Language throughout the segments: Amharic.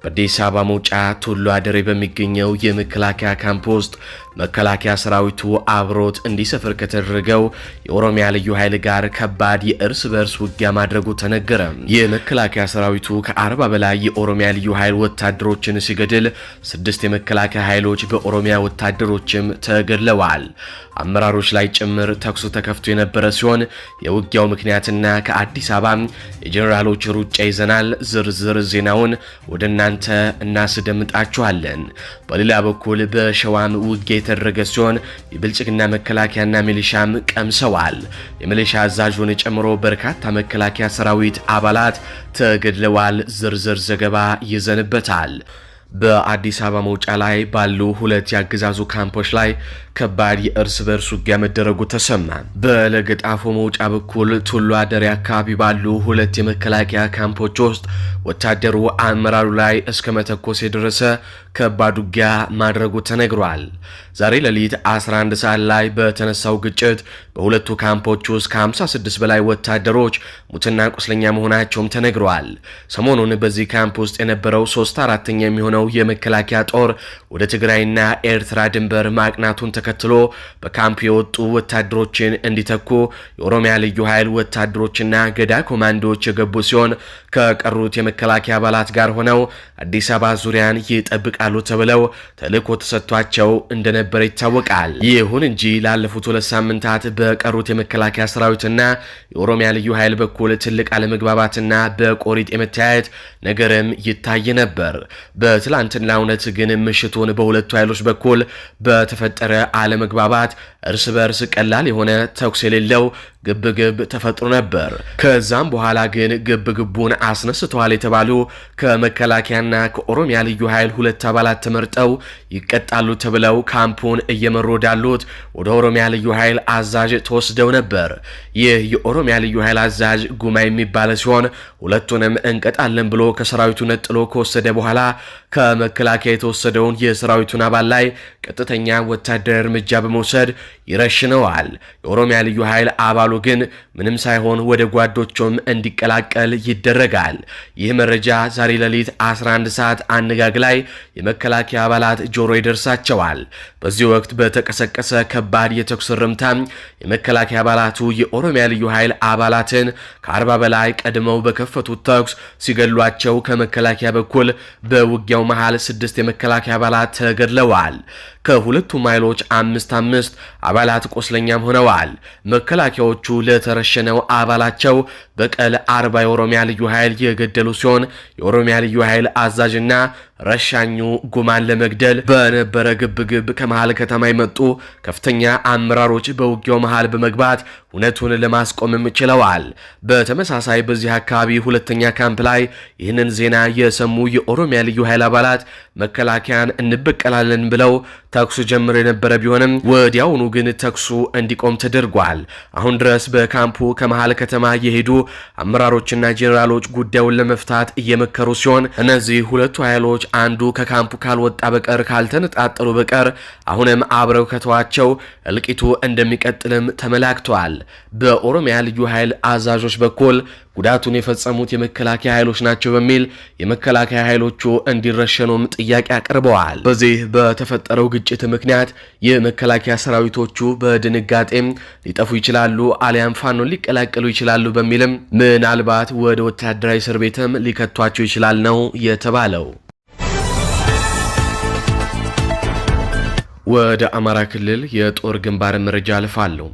በአዲስ አበባ መውጫ ቱሉ አደሬ በሚገኘው የመከላከያ ካምፕ ውስጥ መከላከያ ሰራዊቱ አብሮት እንዲሰፍር ከተደረገው የኦሮሚያ ልዩ ኃይል ጋር ከባድ የእርስ በርስ ውጊያ ማድረጉ ተነገረ። የመከላከያ ሰራዊቱ ከ40 በላይ የኦሮሚያ ልዩ ኃይል ወታደሮችን ሲገድል 6 የመከላከያ ኃይሎች በኦሮሚያ ወታደሮችም ተገድለዋል። አመራሮች ላይ ጭምር ተኩሱ ተከፍቶ የነበረ ሲሆን የውጊያው ምክንያትና ከአዲስ አበባ የጄኔራሎች ሩጫ ይዘናል። ዝርዝር ዜናውን ወደ እናንተ እናስደምጣችኋለን። በሌላ በኩል በሸዋም ውጊያ የተደረገ ሲሆን የብልጽግና መከላከያና ሚሊሻም ቀምሰዋል። የሚሊሻ አዛዡን ጨምሮ በርካታ መከላከያ ሰራዊት አባላት ተገድለዋል። ዝርዝር ዘገባ ይዘንበታል። በአዲስ አበባ መውጫ ላይ ባሉ 2 የአገዛዙ ካምፖች ላይ ከባድ የእርስ በርስ ውጊያ መደረጉ ተሰማ። በለገጣፎ መውጫ በኩል ቱሉ አደሬ አካባቢ ባሉ 2 የመከላከያ ካምፖች ውስጥ ወታደሩ አመራሩ ላይ እስከ መተኮስ የደረሰ ከባድ ውጊያ ማድረጉ ተነግሯል። ዛሬ ሌሊት 11 ሰዓት ላይ በተነሳው ግጭት በሁለቱ ካምፖች ውስጥ ከ56 በላይ ወታደሮች ሙትና ቁስለኛ መሆናቸውም ተነግሯል። ሰሞኑን በዚህ ካምፕ ውስጥ የነበረው 3/4 የሚሆነው የመከላከያ ጦር ወደ ትግራይና ኤርትራ ድንበር ማቅናቱን ተከትሎ በካምፕ የወጡ ወታደሮችን እንዲተኩ የኦሮሚያ ልዩ ኃይል ወታደሮችና ገዳ ኮማንዶዎች የገቡ ሲሆን ከቀሩት የመከላከያ አባላት ጋር ሆነው አዲስ አበባ ዙሪያን ይጠብቃሉ ተብለው ተልእኮ ተሰጥቷቸው እንደነበረ ይታወቃል። ይሁን እንጂ ላለፉት 2 ሳምንታት በቀሩት የመከላከያ ሰራዊትና የኦሮሚያ ልዩ ኃይል በኩል ትልቅ አለመግባባትና በቆሪጥ የመተያየት ነገርም ይታይ ነበር። በትላንትናው ዕለት ግን ምሽቱን በሁለቱ ኃይሎች በኩል በተፈጠረ አለመግባባት እርስ በርስ ቀላል የሆነ ተኩስ የሌለው ግብግብ ተፈጥሮ ነበር። ከዛም በኋላ ግን ግብግቡን አስነስተዋል የተባሉ ከመከላከያና ከኦሮሚያ ልዩ ኃይል 2 አባላት ተመርጠው ይቀጣሉ ተብለው ካምፑን እየመሩ ወዳሉት ወደ ኦሮሚያ ልዩ ኃይል አዛዥ ተወስደው ነበር። ይህ የኦሮሚያ ልዩ ኃይል አዛዥ ጉማ የሚባለ ሲሆን ሁለቱንም እንቀጣለን ብሎ ከሰራዊቱ ነጥሎ ከወሰደ በኋላ ከመከላከያ የተወሰደውን የሰራዊቱን አባል ላይ ቀጥተኛ ወታደራዊ እርምጃ በመውሰድ ይረሽነዋል። የኦሮሚያ ልዩ ኃይል አባሉ ግን ምንም ሳይሆን ወደ ጓዶቹም እንዲቀላቀል ይደረጋል። ይህ መረጃ ዛሬ ሌሊት 11 ሰዓት አነጋግ ላይ የመከላከያ አባላት ጆሮ ይደርሳቸዋል። በዚህ ወቅት በተቀሰቀሰ ከባድ የተኩስ ርምታ የመከላከያ አባላቱ የኦሮሚያ ልዩ ኃይል አባላትን ከ40 በላይ ቀድመው በከፈቱት ተኩስ ሲገሏቸው ከመከላከያ በኩል በውጊያው መሃል 6 የመከላከያ አባላት ተገድለዋል። ከሁለቱም ኃይሎች 5 አባላት ቆስለኛም ሆነዋል። መከላከያዎቹ ለተረሸነው አባላቸው በቀል 40 የኦሮሚያ ልዩ ኃይል የገደሉ ሲሆን የኦሮሚያ ልዩ ኃይል አዛዥና ረሻኙ ጉማን ለመግደል በነበረ ግብግብ ከመሃል ከተማ የመጡ ከፍተኛ አመራሮች በውጊያው መሃል በመግባት ሁነቱን ለማስቆምም ችለዋል። በተመሳሳይ በዚህ አካባቢ 2ኛ ካምፕ ላይ ይህንን ዜና የሰሙ የኦሮሚያ ልዩ ኃይል አባላት መከላከያን እንበቀላለን ብለው ተኩስ ጀምሮ የነበረ ቢሆንም ወዲያውኑ ግን ተኩሱ እንዲቆም ተደርጓል። አሁን ድረስ በካምፑ ከመሃል ከተማ የሄዱ አመራሮችና ጄኔራሎች ጉዳዩን ለመፍታት እየመከሩ ሲሆን እነዚህ ሁለቱ ኃይሎች አንዱ ከካምፑ ካልወጣ በቀር ካልተነጣጠሉ በቀር አሁንም አብረው ከተዋቸው እልቂቱ እንደሚቀጥልም ተመላክቷል። በኦሮሚያ ልዩ ኃይል አዛዦች በኩል ጉዳቱን የፈጸሙት የመከላከያ ኃይሎች ናቸው በሚል የመከላከያ ኃይሎቹ እንዲረሸኑም ጥያቄ አቅርበዋል። በዚህ በተፈጠረው ግጭት ምክንያት የመከላከያ ሰራዊቶቹ በድንጋጤም ሊጠፉ ይችላሉ አሊያም ፋኖን ሊቀላቀሉ ይችላሉ በሚልም ምናልባት ወደ ወታደራዊ እስር ቤትም ሊከቷቸው ይችላል ነው የተባለው። ወደ አማራ ክልል የጦር ግንባር መረጃ አልፋለሁ።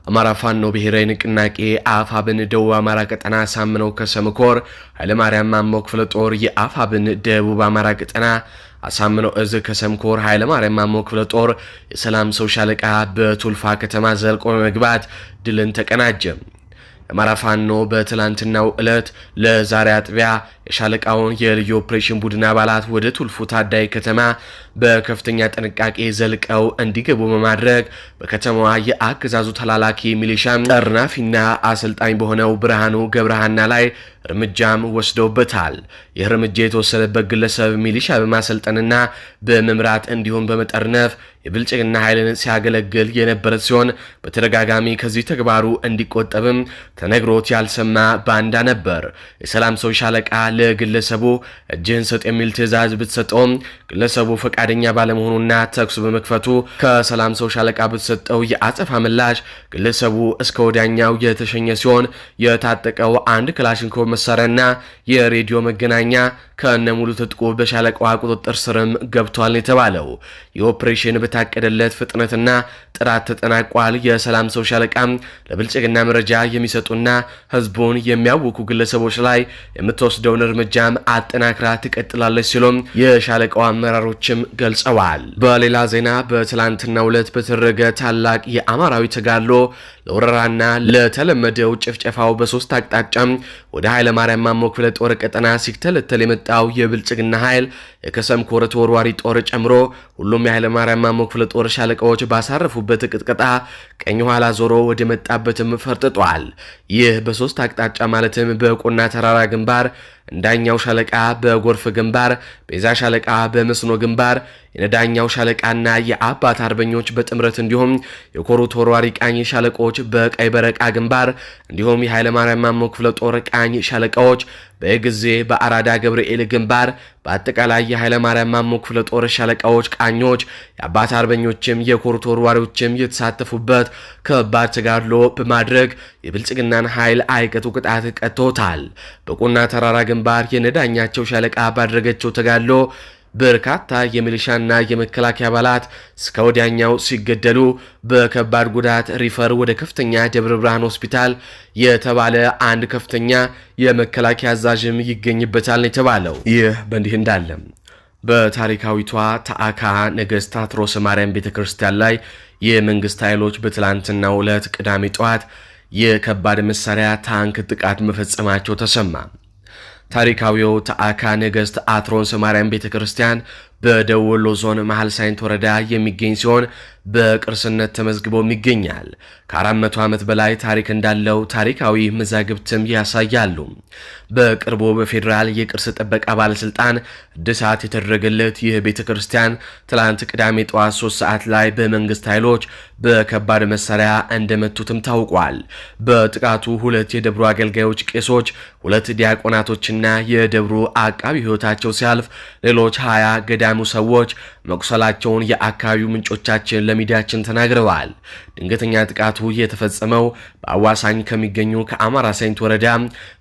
አማራ ፋኖ ብሔራዊ ንቅናቄ አፋብን ደቡብ አማራ ቀጠና ሳምነው ከሰምኮር ኃይለማርያም ማሞ ክፍለ ጦር የአፋብን ደቡብ አማራ ቀጠና አሳምነው እዝ ከሰምኮር ኃይለማርያም ማሞ ክፍለ ጦር የሰላም ሰው ሻለቃ በቱልፋ ከተማ ዘልቆ በመግባት ድልን ተቀናጀ። አማራ ፋኖ በትላንትናው ዕለት ለዛሬ አጥቢያ የሻለቃውን የልዩ ኦፕሬሽን ቡድን አባላት ወደ ቱልፉ ታዳይ ከተማ በከፍተኛ ጥንቃቄ ዘልቀው እንዲገቡ በማድረግ በከተማዋ የአገዛዙ ተላላኪ ሚሊሻ ጠርናፊና አሰልጣኝ በሆነው ብርሃኑ ገብረሃና ላይ እርምጃም ወስደውበታል። ይህ እርምጃ የተወሰደበት ግለሰብ ሚሊሻ በማሰልጠንና በመምራት እንዲሁም በመጠርነፍ የብልጽግና ኃይልን ሲያገለግል የነበረ ሲሆን በተደጋጋሚ ከዚህ ተግባሩ እንዲቆጠብም ተነግሮት ያልሰማ ባንዳ ነበር። የሰላም ሰው ሻለቃ ለግለሰቡ እጅህን ሰጥ የሚል ትዕዛዝ ብትሰጠውም ግለሰቡ ፈቃደኛ ባለመሆኑና ተኩስ በመክፈቱ ከሰላም ሰው ሻለቃ በተሰጠው የአጸፋ ምላሽ ግለሰቡ እስከ ወዲያኛው የተሸኘ ሲሆን የታጠቀው አንድ ክላሽንኮቭ መሳሪያና የሬዲዮ መገናኛ ከነሙሉ ትጥቁ በሻለቃው ቁጥጥር ስርም ገብቷል የተባለው የኦፕሬሽን በታቀደለት ፍጥነትና ጥራት ተጠናቋል። የሰላም ሰው ሻለቃ ለብልጽግና መረጃ የሚሰጡና ህዝቡን የሚያውኩ ግለሰቦች ላይ የምትወስደውን እርምጃም አጠናክራ ትቀጥላለች ሲሉም የሻለቃው አመራሮችም ገልጸዋል። በሌላ ዜና በትላንትናው ዕለት በተደረገ ታላቅ የአማራዊ ተጋድሎ ለወረራና ለተለመደው ጭፍጨፋው በሶስት አቅጣጫ ወደ ኃይለ ማርያም ማሞ ክፍለ ጦር ቀጠና ሲተለተል የመጣው የብልጽግና ኃይል የከሰም ኮረ ተወርዋሪ ጦር ጨምሮ ሁሉም የኃይለ ማርያም ማሞ ክፍለ ጦር ሻለቃዎች ባሳረፉበት ቅጥቀጣ ቀኝ ኋላ ዞሮ ወደ መጣበትም ፈርጥጧል። ይህ በሶስት አቅጣጫ ማለትም በቆና ተራራ ግንባር እንዳኛው ሻለቃ በጎርፍ ግንባር፣ ቤዛ ሻለቃ በመስኖ ግንባር፣ የነዳኛው ሻለቃና የአባት አርበኞች በጥምረት እንዲሁም የኮሩ ተወርዋሪ ቃኝ ሻለቆች በቀይ በረቃ ግንባር እንዲሁም የኃይለ ማርያም ማሞ ክፍለ ጦር ቃኝ ሻለቃዎች በጊዜ በአራዳ ገብርኤል ግንባር በአጠቃላይ የኃይለ ማርያም ማሞ ክፍለ ጦር ሻለቃዎች ቃኞች የአባት አርበኞችም የኮሩ ተወርዋሪዎችም የተሳተፉበት ከባድ ተጋድሎ በማድረግ የብልጽግናን ኃይል አይቀጡ ቅጣት ቀጥቶታል። በቆና ተራራ ግንባር የነዳኛቸው ሻለቃ ባደረገችው ተጋድሎ በርካታ የሚሊሻና የመከላከያ አባላት እስከ ወዲያኛው ሲገደሉ በከባድ ጉዳት ሪፈር ወደ ከፍተኛ ደብረ ብርሃን ሆስፒታል የተባለ አንድ ከፍተኛ የመከላከያ አዛዥም ይገኝበታል የተባለው። ይህ በእንዲህ እንዳለ በታሪካዊቷ ታአካ ነገስት አትሮስ ማርያም ቤተክርስቲያን ላይ የመንግስት ኃይሎች በትላንትናው ዕለት ቅዳሜ ጠዋት የከባድ መሳሪያ ታንክ ጥቃት መፈጸማቸው ተሰማ። ታሪካዊው ታአካ ነገስት አትሮስ ማርያም ቤተክርስቲያን በደቡብ ወሎ ዞን መሃል ሳይንት ወረዳ የሚገኝ ሲሆን በቅርስነት ተመዝግቦ ይገኛል። ከ400 ዓመት በላይ ታሪክ እንዳለው ታሪካዊ መዛግብትም ያሳያሉ። በቅርቡ በፌዴራል የቅርስ ጥበቃ ባለስልጣን እድሳት የተደረገለት ይህ ቤተክርስቲያን ትላንት ቅዳሜ ጠዋት 3 ሰዓት ላይ በመንግስት ኃይሎች በከባድ መሳሪያ እንደመቱትም ታውቋል። በጥቃቱ 2 የደብሩ አገልጋዮች ቄሶች፣ 2 ዲያቆናቶችና የደብሩ አቃቢ ህይወታቸው ሲያልፍ ሌሎች 20 ገዳሙ ሰዎች መቁሰላቸውን የአካባቢው ምንጮቻችን ለሚዲያችን ተናግረዋል። ድንገተኛ ጥቃቱ የተፈጸመው በአዋሳኝ ከሚገኙ ከአማራ ሳይንት ወረዳ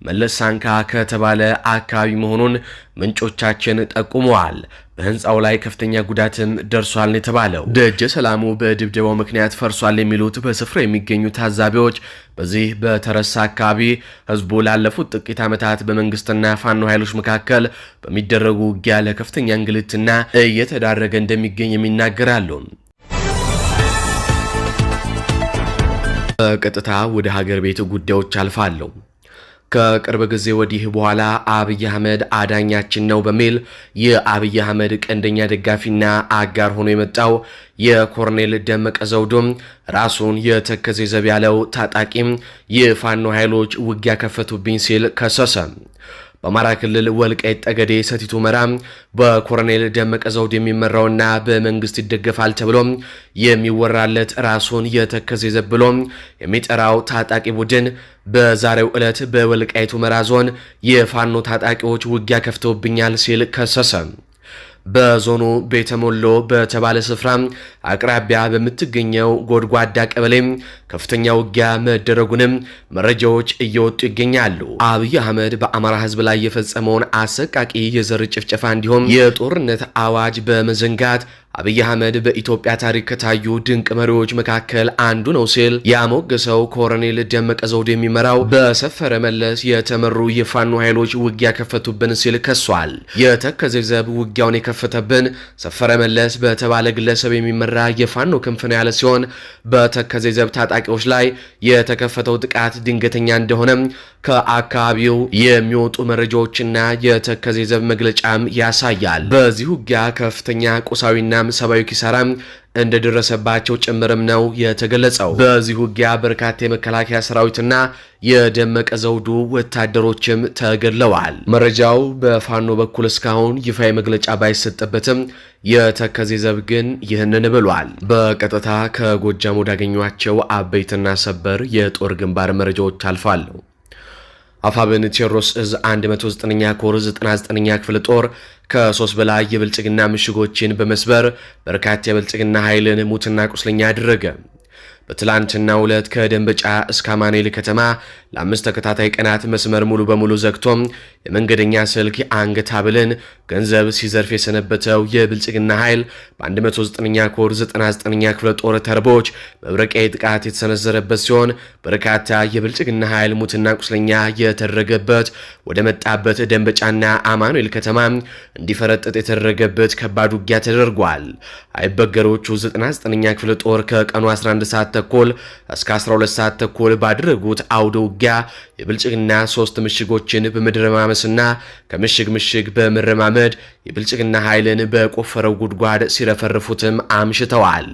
መለስ ሳንካ ከተባለ አካባቢ መሆኑን ምንጮቻችን ጠቁመዋል። በህንፃው ላይ ከፍተኛ ጉዳትም ደርሷል የተባለው ደጀ ሰላሙ በድብደባው ምክንያት ፈርሷል የሚሉት በስፍራ የሚገኙ ታዛቢዎች በዚህ በተረሳ አካባቢ ህዝቡ ላለፉት ጥቂት ዓመታት በመንግስትና ፋኖ ኃይሎች መካከል በሚደረጉ ውጊያ ለከፍተኛ እንግልትና እየተዳረገ እንደሚገኝ የሚናገራሉ። በቀጥታ ወደ ሀገር ቤት ጉዳዮች አልፋለሁ። ከቅርብ ጊዜ ወዲህ በኋላ አብይ አህመድ አዳኛችን ነው በሚል የአብይ አህመድ ቀንደኛ ደጋፊና አጋር ሆኖ የመጣው የኮርኔል ደመቀ ዘውዱም ራሱን የተከዜ ዘብ ያለው ታጣቂም የፋኖ ኃይሎች ውጊያ ከፈቱብኝ ሲል ከሰሰ። በአማራ ክልል ወልቃይት ጠገዴ ሰቲት ሁመራ በኮርኔል ደመቀ ዘውዱ የሚመራውና በመንግስት ይደገፋል ተብሎ የሚወራለት ራሱን የተከዜ ዘብ ብሎ የሚጠራው ታጣቂ ቡድን በዛሬው ዕለት በወልቃይት ሁመራ ዞን የፋኖ ታጣቂዎች ውጊያ ከፍተውብኛል ሲል ከሰሰ። በዞኑ ቤተሞሎ በተባለ ስፍራ አቅራቢያ በምትገኘው ጎድጓዳ ቀበሌ ከፍተኛ ውጊያ መደረጉንም መረጃዎች እየወጡ ይገኛሉ። አብይ አህመድ በአማራ ህዝብ ላይ የፈጸመውን አሰቃቂ የዘር ጭፍጨፋ እንዲሁም የጦርነት አዋጅ በመዘንጋት አብይ አህመድ በኢትዮጵያ ታሪክ ከታዩ ድንቅ መሪዎች መካከል አንዱ ነው ሲል ያሞገሰው ኮሎኔል ደመቀ ዘውዱ የሚመራው በሰፈረ መለስ የተመሩ የፋኖ ኃይሎች ውጊያ ከፈቱብን ሲል ከሷል። የተከዜ ዘብ ውጊያውን የከፈተብን ሰፈረ መለስ በተባለ ግለሰብ የሚመራ የፋኖ ክንፍ ነው ያለ ሲሆን በተከዜ ዘብ ታጣቂዎች ላይ የተከፈተው ጥቃት ድንገተኛ እንደሆነ ከአካባቢው የሚወጡ መረጃዎችና የተከዜ ዘብ መግለጫም ያሳያል። በዚህ ውጊያ ከፍተኛ ቁሳዊና ሰብአዊ ኪሳራ እንደደረሰባቸው ጭምርም ነው የተገለጸው። በዚህ ውጊያ በርካታ የመከላከያ ሰራዊትና የደመቀ ዘውዱ ወታደሮችም ተገድለዋል። መረጃው በፋኖ በኩል እስካሁን ይፋዊ መግለጫ ባይሰጥበትም የተከዜ ዘብ ግን ይህንን ብሏል። በቀጥታ ከጎጃም ወዳገኟቸው አበይትና ሰበር የጦር ግንባር መረጃዎች አልፋለሁ። አፋብን ቴዎድሮስ እዝ 109ኛ ኮር 99ኛ ክፍለ ጦር ከ3 በላይ የብልጽግና ምሽጎችን በመስበር በርካታ የብልጽግና ኃይልን ሙትና ቁስለኛ አደረገ። በትላንትናው ዕለት ከደንበጫ እስከ አማኑኤል ከተማ ለ5 ተከታታይ ቀናት መስመር ሙሉ በሙሉ ዘግቶም የመንገደኛ ስልክ የአንገት ሐብልን ገንዘብ ሲዘርፍ የሰነበተው የብልጽግና ኃይል በ109ኛ ኮር 99ኛ ክፍለ ጦር ተርቦች መብረቂያዊ ጥቃት የተሰነዘረበት ሲሆን በርካታ የብልጽግና ኃይል ሙትና ቁስለኛ የተደረገበት ወደ መጣበት ደንበጫና አማኑኤል ከተማ እንዲፈረጥጥ የተደረገበት ከባድ ውጊያ ተደርጓል። አይበገሮቹ 99ኛ ክፍለ ጦር ከቀኑ 11 ሰዓት ተኩል እስከ 12 ሰዓት ተኩል ባደረጉት አውደ ውጊያ የብልጽግና 3 ምሽጎችን በመደረማመስና ከምሽግ ምሽግ በመረማመድ የብልጽግና ኃይልን በቆፈረው ጉድጓድ ሲረፈርፉትም አምሽተዋል።